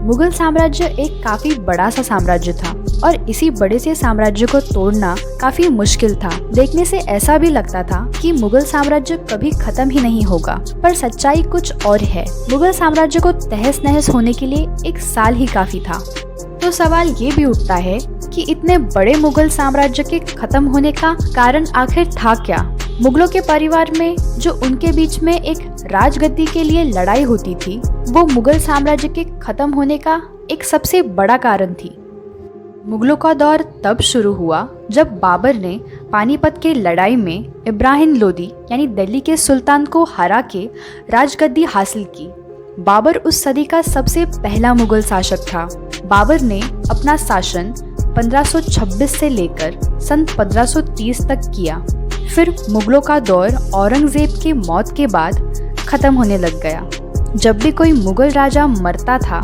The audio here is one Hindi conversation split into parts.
मुगल साम्राज्य एक काफी बड़ा सा साम्राज्य था और इसी बड़े से साम्राज्य को तोड़ना काफी मुश्किल था। देखने से ऐसा भी लगता था कि मुगल साम्राज्य कभी खत्म ही नहीं होगा, पर सच्चाई कुछ और है। मुगल साम्राज्य को तहस नहस होने के लिए 1 साल ही काफी था। तो सवाल ये भी उठता है कि इतने बड़े मुगल साम्राज्य के खत्म होने का कारण आखिर था क्या? मुगलों के परिवार में जो उनके बीच में एक राजगद्दी के लिए लड़ाई होती थी, वो मुगल साम्राज्य के खत्म होने का एक सबसे बड़ा कारण थी। मुगलों का दौर तब शुरू हुआ जब बाबर ने पानीपत के लड़ाई में इब्राहिम लोदी यानी दिल्ली के सुल्तान को हरा के राजगद्दी हासिल की। बाबर उस सदी का सबसे पहला मुगल शासक था। बाबर ने अपना शासन 1526 से लेकर सन 1530 तक किया। फिर मुगलों का दौर औरंगजेब की मौत के बाद खत्म होने लग गया। जब भी कोई मुगल राजा मरता था,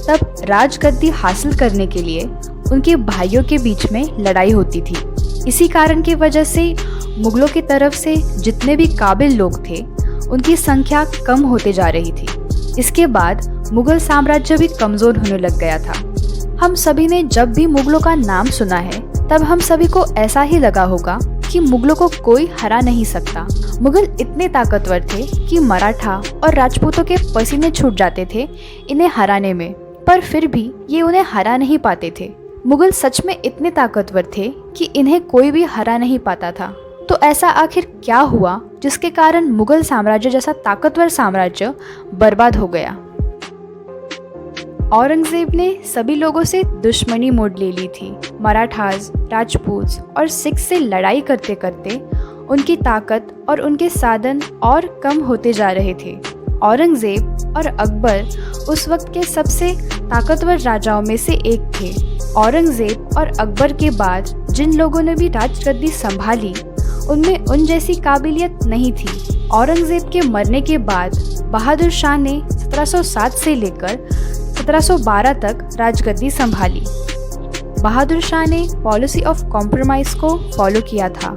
तब राजगद्दी हासिल करने के लिए उनके भाइयों के बीच में लड़ाई होती थी। इसी कारण की वजह से मुगलों की तरफ से जितने भी काबिल लोग थे, उनकी संख्या कम होते जा रही थी। इसके बाद मुगल साम्राज्य भी कमजोर होने लग गया था। हम सभी ने जब भी मुगलों का नाम सुना है, तब हम सभी को ऐसा ही लगा होगा कि मुगलों को कोई हरा नहीं सकता। मुगल इतने ताकतवर थे कि मराठा और राजपूतों के पसीने छूट जाते थे इन्हें हराने में, पर फिर भी ये उन्हें हरा नहीं पाते थे। मुगल सच में इतने ताकतवर थे कि इन्हें कोई भी हरा नहीं पाता था। तो ऐसा आखिर क्या हुआ जिसके कारण मुगल साम्राज्य जैसा ताकतवर साम्राज्य बर्बाद हो गया? औरंगजेब ने सभी लोगों से दुश्मनी मोड़ ले ली थी। मराठास, राजपूत और सिख से लड़ाई करते करते उनकी ताकत और उनके साधन और कम होते जा रहे थे। औरंगजेब और अकबर उस वक्त के सबसे ताकतवर राजाओं में से एक थे। औरंगजेब और अकबर के बाद जिन लोगों ने भी राजगद्दी संभाली, उनमें उन जैसी काबिलियत नहीं थी। औरंगजेब के मरने के बाद बहादुर शाह ने 1707 से लेकर 1712 तक राजगद्दी संभाली। बहादुर शाह ने पॉलिसी ऑफ कॉम्प्रोमाइज को फॉलो किया था,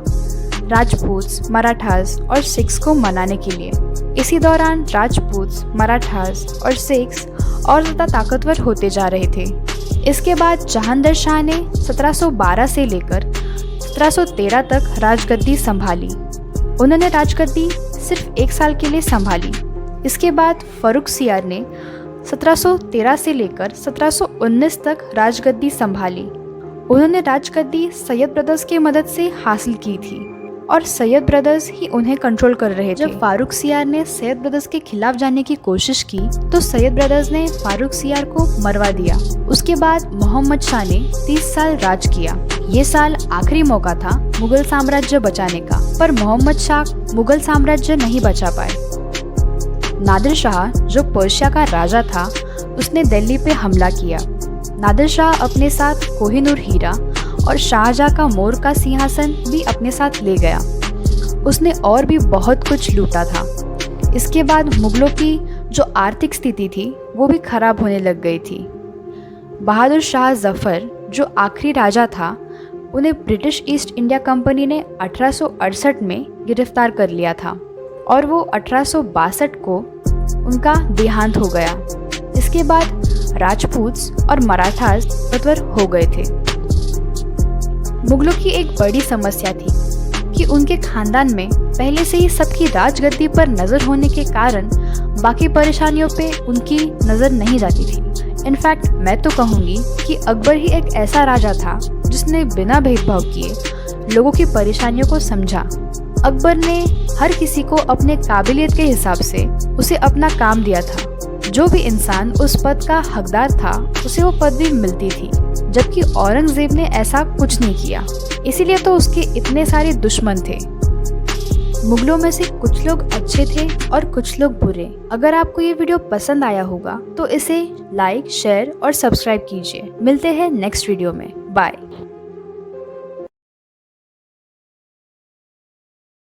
राजपूत, मराठास और सिख्स को मनाने के लिए। इसी दौरान राजपूत, मराठास और सिख्स और ज़्यादा ताकतवर होते जा रहे थे। इसके बाद जहांगीर शाह ने 1712 से लेकर 1713 तक राजगद्दी संभाली। उन्होंने राजगद्दी सिर्फ 1 साल के लिए संभाली। इसके बाद फर्रुखसियार ने 1713 से लेकर 1719 तक राजगद्दी संभाली। उन्होंने राजगद्दी सैयद ब्रदर्स की मदद से हासिल की थी और सैयद ब्रदर्स ही उन्हें कंट्रोल कर रहे थे। जब फारुखसियार ने सैयद ब्रदर्स के खिलाफ जाने की कोशिश की, तो सैयद ब्रदर्स ने फारुखसियार को मरवा दिया। उसके बाद मोहम्मद शाह ने 30 साल राज किया। ये साल आखिरी मौका था मुगल साम्राज्य बचाने का, पर मोहम्मद शाह मुगल साम्राज्य नहीं बचा पाए। नादिर शाह, जो पर्शिया का राजा था, उसने दिल्ली पे हमला किया। नादिर शाह अपने साथ कोहिनूर हीरा और शाहजहां का मोर का सिंहासन भी अपने साथ ले गया। उसने और भी बहुत कुछ लूटा था। इसके बाद मुगलों की जो आर्थिक स्थिति थी, वो भी खराब होने लग गई थी। बहादुर शाह जफर, जो आखिरी राजा था, उन्हें ब्रिटिश ईस्ट इंडिया कंपनी ने 1868 में गिरफ्तार कर लिया था और वो 1862 को उनका देहांत हो गया। इसके बाद राजपूत और मराठास ताकतवर हो गए थे। मुगलों की एक बड़ी समस्या थी कि उनके खानदान में पहले से ही सबकी राजगद्दी पर नजर होने के कारण बाकी परेशानियों पे उनकी नजर नहीं जाती थी। इनफैक्ट मैं तो कहूँगी कि अकबर ही एक ऐसा राजा था जिसने बिना भेदभाव किए लोगों की परेशानियों को समझा। अकबर ने हर किसी को अपने काबिलियत के हिसाब से उसे अपना काम दिया था। जो भी इंसान उस पद का हकदार था, उसे वो पदवी मिलती थी, जबकि औरंगजेब ने ऐसा कुछ नहीं किया। इसीलिए तो उसके इतने सारे दुश्मन थे। मुगलों में से कुछ लोग अच्छे थे और कुछ लोग बुरे। अगर आपको ये वीडियो पसंद आया होगा तो इसे लाइक, शेयर और सब्सक्राइब कीजिए। मिलते हैं नेक्स्ट वीडियो में। बाय।